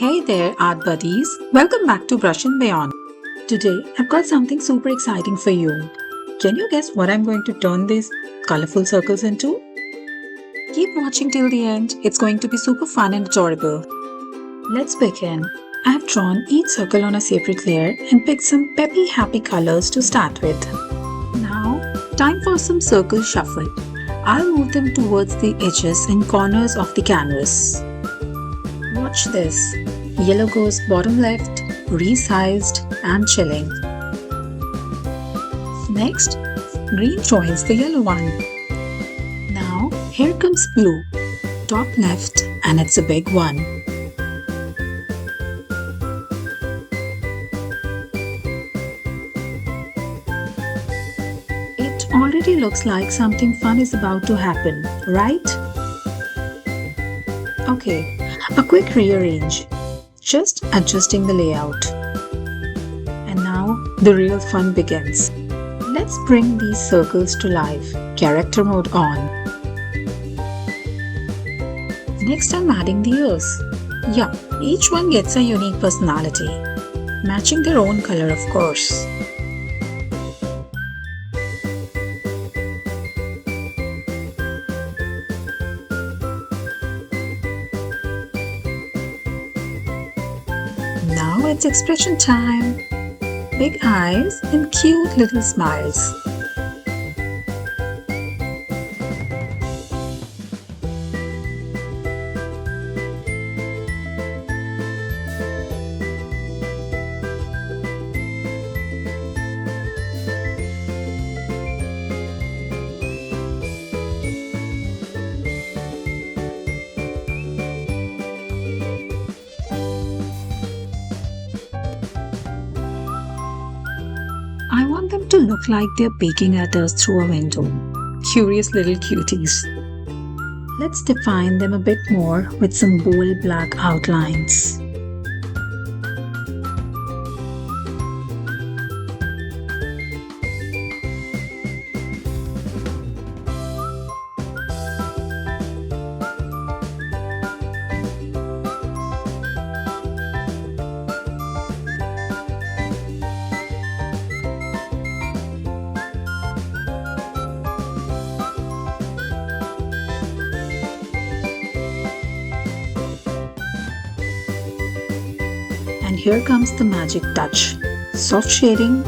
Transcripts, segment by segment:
Hey there, art buddies. Welcome back to Brush and Beyond. Today, I've got something super exciting for you. Can you guess what I'm going to turn these colorful circles into? Keep watching till the end. It's going to be super fun and adorable. Let's begin. I've drawn each circle on a separate layer and picked some peppy, happy colors to start with. Now, time for some circle shuffle. I'll move them towards the edges and corners of the canvas. Watch this. Yellow goes bottom left, resized and chilling. Next, green joins the yellow one. Now, here comes blue, top left, and it's a big one. It already looks like something fun is about to happen, right? Okay, a quick rearrange. Just adjusting the layout. And now the real fun begins. Let's bring these circles to life. Character mode on. Next I'm adding the ears. Yup, each one gets a unique personality. Matching their own color, of course. Now it's expression time. Big eyes and cute little smiles. I want them to look like they're peeking at us through a window. Curious little cuties. Let's define them a bit more with some bold black outlines. And here comes the magic touch. Soft shading.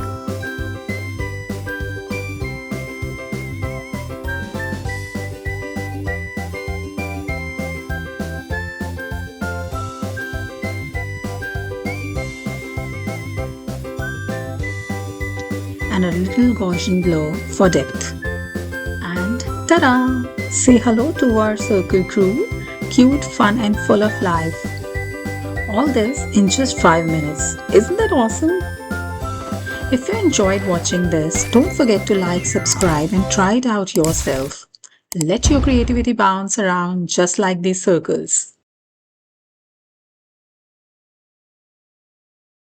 And a little Gaussian glow for depth. And ta-da! Say hello to our circle crew. Cute, fun and full of life. All this in just 5 minutes. Isn't that awesome? If you enjoyed watching this, don't forget to like, subscribe and try it out yourself. Let your creativity bounce around just like these circles.